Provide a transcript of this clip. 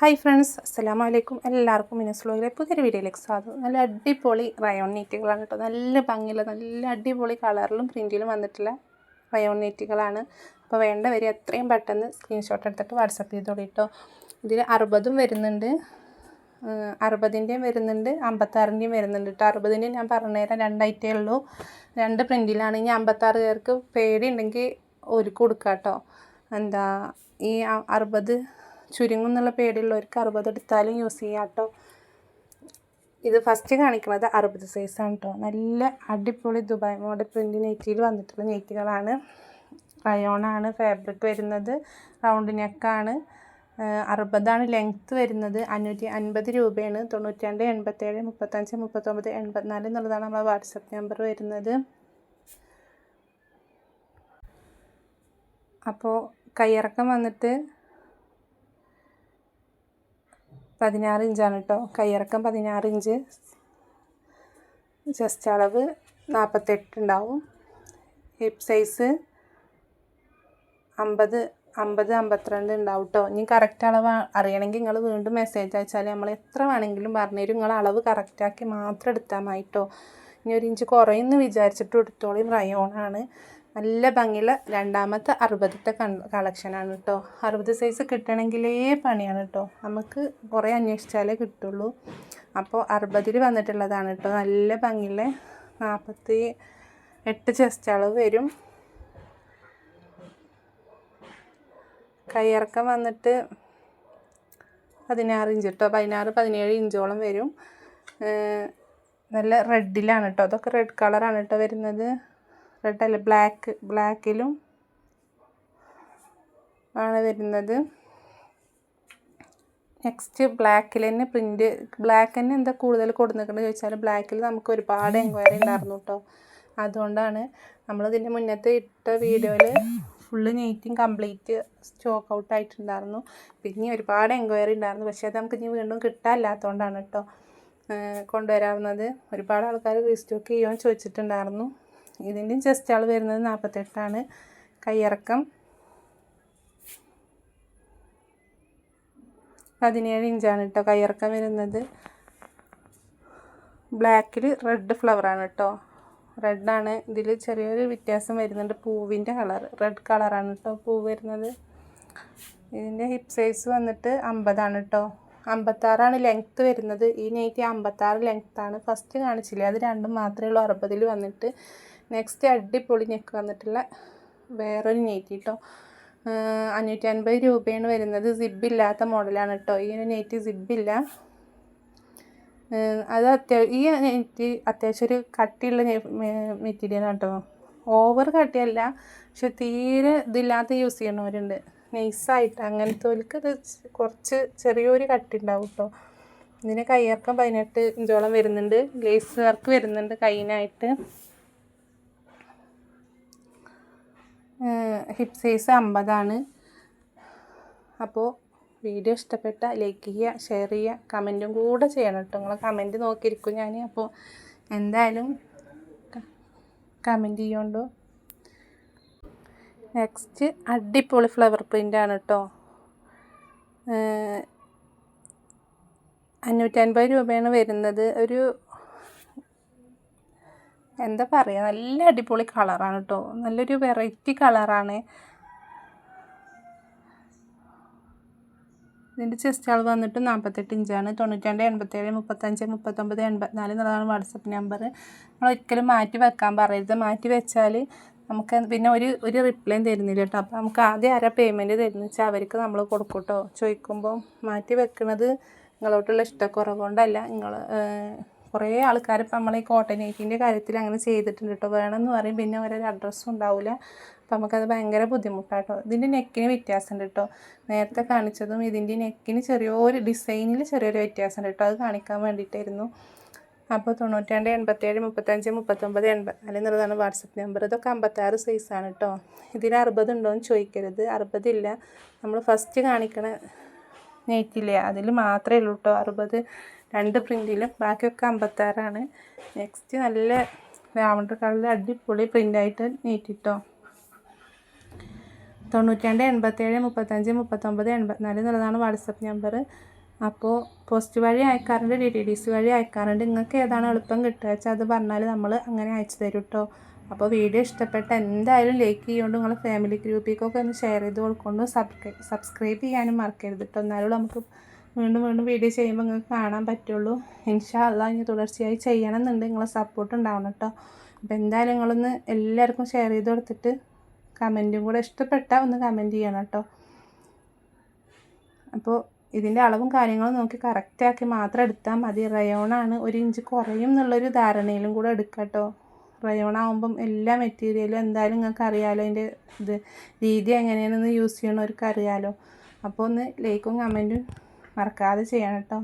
Hi friends, അസ്സലാമു അലൈക്കും. എല്ലാവർക്കും മിനസ് വ്ലോഗിലെ പുതിയൊരു വീഡിയോയിലേക്ക് സ്വാഗതം. നല്ല അടിപൊളി റയോൺ നെറ്റുകളാണ് കേട്ടോ. നല്ല ഭംഗിയുള്ള നല്ല അടിപൊളി കളറിലും പ്രിൻറ്റിലും വന്നിട്ടുള്ള റയോൺ നെറ്റുകളാണ്. അപ്പോൾ വേണ്ടവർ എത്രയും പെട്ടെന്ന് സ്ക്രീൻഷോട്ട് എടുത്തിട്ട് വാട്സപ്പ് ചെയ്തോളൂ കേട്ടോ. ഇതിൽ 60ഉം വരുന്നുണ്ട്, 60ൻ്റെയും വരുന്നുണ്ട്, 56ൻ്റെയും വരുന്നുണ്ട് കേട്ടോ. 60ൻ്റെ ഞാൻ പറഞ്ഞുതരാം, 2 ഐറ്റമേ ഉള്ളൂ, 2 പ്രിൻറ്റിലാണ്. ഇനി 56 പേർക്ക് പേടിയുണ്ടെങ്കിൽ ഒരു കൊടുക്കാം കേട്ടോ. ഈ 60 ചുരുങ്ങും എന്നുള്ള പേടിയുള്ളവർക്ക് 60 എടുത്താലും യൂസ് ചെയ്യാം കേട്ടോ. ഇത് ഫസ്റ്റ് കാണിക്കുന്നത് 60 സൈസാണ് കേട്ടോ. നല്ല അടിപൊളി ദുബായ് മോഡൽ പ്രിൻ്റ് നെറ്റിയിൽ വന്നിട്ടുള്ള നെറ്റുകളാണ്. റയോണാണ് ഫാബ്രിക് വരുന്നത്, റൗണ്ട് നെക്കാണ്. 60ആണ് ലെങ്ത്ത് വരുന്നത്. 550 രൂപയാണ്. 92 87 35 39 84 എന്നുള്ളതാണ് നമ്മുടെ വാട്സപ്പ് നമ്പർ വരുന്നത്. അപ്പോൾ കയ്യിറക്കം വന്നിട്ട് 16 ഇഞ്ചാണ് കേട്ടോ. കയ്യിറക്കം 16 ഇഞ്ച്, ചെസ്റ്റ് അളവ് 48 ഉണ്ടാവും. ഹിപ്പ് സൈസ് 50 52 ഉണ്ടാവും കേട്ടോ. ഇനി കറക്റ്റ് അളവ് അറിയണമെങ്കിൽ നിങ്ങൾ വീണ്ടും മെസ്സേജ് അയച്ചാൽ നമ്മൾ എത്ര വേണമെങ്കിലും പറഞ്ഞുതരും. നിങ്ങൾ അളവ് കറക്റ്റാക്കി മാത്രം എടുത്താൽ മതി കേട്ടോ. ഇനി 1 ഇഞ്ച് കുറയുമെന്ന് വിചാരിച്ചിട്ട് എടുത്തോളി. റയോണാണ്. നല്ല ഭംഗിയുള്ള രണ്ടാമത്തെ 60ത്തെ കളക്ഷനാണ് കേട്ടോ. 60 സൈസ് കിട്ടണമെങ്കിലേ പണിയാണ് കേട്ടോ. നമുക്ക് കുറേ അന്വേഷിച്ചാലേ കിട്ടുള്ളൂ. അപ്പോൾ 60ൽ വന്നിട്ടുള്ളതാണ് കേട്ടോ. നല്ല ഭംഗിയുള്ള 48 ചെസ്റ്റ് അളവ് വരും. കയ്യിറക്കം വന്നിട്ട് 16 ഇഞ്ച് കേട്ടോ. 16 17 ഇഞ്ചോളം വരും. നല്ല റെഡിലാണ് കേട്ടോ. അതൊക്കെ റെഡ് കളറാണ് കേട്ടോ വരുന്നത്. റെഡ് അല്ല, ബ്ലാക്കിലും ആണ് വരുന്നത്. നെക്സ്റ്റ് ബ്ലാക്കിൽ തന്നെ പ്രിൻറ്റ്, ബ്ലാക്ക് തന്നെ എന്താ കൂടുതൽ കൊടുക്കുന്നുണ്ടെന്ന് ചോദിച്ചാൽ ബ്ലാക്കിൽ നമുക്ക് ഒരുപാട് എൻക്വയറി ഉണ്ടായിരുന്നു കേട്ടോ. അതുകൊണ്ടാണ് നമ്മളിതിൻ്റെ മുന്നത്തെ ഇട്ട വീഡിയോയിൽ full netting complete stock out ആയിട്ടുണ്ടായിരുന്നു. പിന്നെ ഒരുപാട് എൻക്വയറി ഉണ്ടായിരുന്നു. പക്ഷേ അത് നമുക്ക് ഇനി വീണ്ടും കിട്ടാനില്ലാത്തതുകൊണ്ടാണ് കേട്ടോ കൊണ്ടുവരാവുന്നത്. ഒരുപാട് ആൾക്കാർ റീസ്റ്റോക്ക് ചെയ്യുമെന്ന് ചോദിച്ചിട്ടുണ്ടായിരുന്നു. ഇതിൻ്റെയും ചെസ്റ്റ് അളവ് വരുന്നത് 48ആണ്. കയ്യിറക്കം 17 ഇഞ്ചാണ് കേട്ടോ. കയ്യിറക്കം വരുന്നത്. ബ്ലാക്കിൽ റെഡ് ഫ്ലവറാണ് കേട്ടോ. റെഡാണ്. ഇതിൽ ചെറിയൊരു വ്യത്യാസം വരുന്നുണ്ട്. പൂവിൻ്റെ കളർ റെഡ് കളറാണ് കേട്ടോ പൂവ് വരുന്നത്. ഇതിൻ്റെ ഹിപ്പ് സൈസ് വന്നിട്ട് 50ആണ് കേട്ടോ. 56ആണ് ലെങ്ത്ത് വരുന്നത്. ഈ നെറ്റ് 56 ലെങ്ത്താണ്. ഫസ്റ്റ് കാണിച്ചില്ലേ, അത് രണ്ടും മാത്രമേ ഉള്ളൂ 60ൽ വന്നിട്ട്. നെക്സ്റ്റ് അടിപൊളി നെക്ക് വന്നിട്ടുള്ള വേറൊരു നെറ്റ് കേട്ടോ. 550 രൂപയാണ് വരുന്നത്. സിബില്ലാത്ത മോഡലാണ് കേട്ടോ. ഈ ഒരു നെറ്റ് സിബില്ല. അത് ഈ നെറ്റ് അത്യാവശ്യം ഒരു കട്ടിയുള്ള മെറ്റീരിയലാണ് കേട്ടോ. ഓവർ കട്ടിയല്ല, പക്ഷെ തീരെ ഇതില്ലാത്ത യൂസ് ചെയ്യണവരുണ്ട്. നൈസായിട്ട് അങ്ങനത്തെവർക്ക് ഇത് കുറച്ച് ചെറിയൊരു കട്ടി ഉണ്ടാവും കേട്ടോ. ഇതിന് കയ്യിറക്കം 18 ഇഞ്ചോളം വരുന്നുണ്ട്. ലേസ് വർക്ക് വരുന്നുണ്ട് കയ്യിനായിട്ട്. Hip size 50ആണ്. അപ്പോൾ വീഡിയോ ഇഷ്ടപ്പെട്ട ലൈക്ക് ചെയ്യുക, ഷെയർ ചെയ്യുക, കമൻറ്റും കൂടെ ചെയ്യണം കേട്ടോ. നിങ്ങളെ കമൻറ്റ് നോക്കിയിരിക്കും ഞാൻ. അപ്പോൾ എന്തായാലും കമൻറ്റ് ചെയ്യുന്നുണ്ടോ. നെക്സ്റ്റ് അടിപൊളി ഫ്ലവർ പ്രിൻ്റാണ് കേട്ടോ. 550 രൂപയാണ് വരുന്നത്. ഒരു എന്താ പറയുക, നല്ല അടിപൊളി കളറാണ് കേട്ടോ. നല്ലൊരു വെറൈറ്റി കളറാണ്. ഇതിൻ്റെ ചെസ്റ്റ് അളവ് വന്നിട്ട് 48 ഇഞ്ചാണ്. 92 87 35 39 84 എന്നുള്ളതാണ് വാട്സപ്പ് നമ്പർ. നമ്മൾ ഒരിക്കലും മാറ്റി വെക്കാൻ പറയരുത്. മാറ്റി വെച്ചാൽ നമുക്ക് പിന്നെ ഒരു റിപ്ലൈയും തരുന്നില്ല കേട്ടോ. അപ്പോൾ നമുക്ക് ആദ്യം ആരാ പേയ്മെൻറ്റ് തരുന്നത് വെച്ചാൽ അവർക്ക് നമ്മൾ കൊടുക്കും കേട്ടോ. ചോദിക്കുമ്പോൾ മാറ്റി വെക്കുന്നത് നിങ്ങളോട്ടുള്ള ഇഷ്ടക്കുറവുകൊണ്ടല്ല. കുറേ ആൾക്കാർ ഇപ്പം നമ്മളെ ഈ കോട്ടൺ നെറ്റിൻ്റെ കാര്യത്തിൽ അങ്ങനെ ചെയ്തിട്ടുണ്ട് കേട്ടോ. വേണമെന്ന് പറയും, പിന്നെ അവരൊരു അഡ്രസ്സും ഉണ്ടാവില്ല. അപ്പോൾ നമുക്കത് ഭയങ്കര ബുദ്ധിമുട്ടാണ് കേട്ടോ. ഇതിൻ്റെ നെക്കിന് വ്യത്യാസമുണ്ട് കേട്ടോ. നേരത്തെ കാണിച്ചതും ഇതിൻ്റെ നെക്കിന് ചെറിയൊരു ഡിസൈനിൽ ചെറിയൊരു വ്യത്യാസമുണ്ട് കേട്ടോ. അത് കാണിക്കാൻ വേണ്ടിയിട്ടായിരുന്നു. അപ്പോൾ 92 87 35 39 84 എന്നുള്ളതാണ് വാട്സപ്പ് നമ്പർ. ഇതൊക്കെ 56 സൈസാണ് കേട്ടോ. ഇതിൽ 60 ഉണ്ടോയെന്ന് ചോദിക്കരുത്. 60 ഇല്ല. നമ്മൾ ഫസ്റ്റ് കാണിക്കണ നെറ്റില്ലേ അതിൽ മാത്രമേ ഉള്ളൂ കേട്ടോ 60. 2 പ്രിൻറ്റിലും ബാക്കിയൊക്കെ 56ആണ്. നെക്സ്റ്റ് നല്ല ലാവണ്ടർ കളറിൽ അടിപൊളി പ്രിൻ്റായിട്ട് നെറ്റ് കേട്ടോ. 9287353984 എന്നുള്ളതാണ് വാട്സപ്പ് നമ്പർ. അപ്പോൾ പോസ്റ്റ് വഴി അയക്കാറുണ്ട്, DTDC വഴി അയക്കാറുണ്ട്. നിങ്ങൾക്ക് ഏതാണ് എളുപ്പം കിട്ടുക വെച്ചാൽ അത് പറഞ്ഞാൽ നമ്മൾ അങ്ങനെ അയച്ചു തരും കേട്ടോ. അപ്പോൾ വീഡിയോ ഇഷ്ടപ്പെട്ട എന്തായാലും ലൈക്ക് ചെയ്യുകൊണ്ട് നിങ്ങളെ ഫാമിലി ഗ്രൂപ്പിലേക്കൊക്കെ ഒന്ന് ഷെയർ ചെയ്ത് കൊടുക്കൊണ്ട് സബ്സ്ക്രൈബ് ചെയ്യാനും മറക്കരുത് കേട്ടോ. എന്നാലും നമുക്ക് വീണ്ടും വീഡിയോ ചെയ്യുമ്പോൾ നിങ്ങൾക്ക് കാണാൻ പറ്റുള്ളൂ. ഇൻഷാ അല്ലാഹ് ഇനി തുടർച്ചയായി ചെയ്യണം എന്നുണ്ട്, നിങ്ങളെ സപ്പോർട്ട് ഉണ്ടാവണം കേട്ടോ. അപ്പോൾ എന്തായാലും നിങ്ങളൊന്ന് എല്ലാവർക്കും ഷെയർ ചെയ്ത് കൊടുത്തിട്ട് കമൻറ്റും കൂടെ ഇഷ്ടപ്പെട്ടാൽ ഒന്ന് കമൻറ്റ് ചെയ്യണം കേട്ടോ. അപ്പോൾ ഇതിൻ്റെ അളവും കാര്യങ്ങളും നോക്കി കറക്റ്റാക്കി മാത്രം എടുത്താൽ മതി. റയോണാണ്, 1 ഇഞ്ച് കുറയും എന്നുള്ളൊരു ധാരണയിലും കൂടെ എടുക്കാം കേട്ടോ. റയോൺ ആകുമ്പം എല്ലാ മെറ്റീരിയലും എന്തായാലും നിങ്ങൾക്ക് അറിയാമല്ലോ, അതിൻ്റെ രീതി എങ്ങനെയാണെന്ന് യൂസ് ചെയ്യണവർക്ക് അറിയാമല്ലോ. അപ്പോൾ ഒന്ന് ലൈക്കും കമൻറ്റും മറക്കാതെ ചെയ്യണം കേട്ടോ.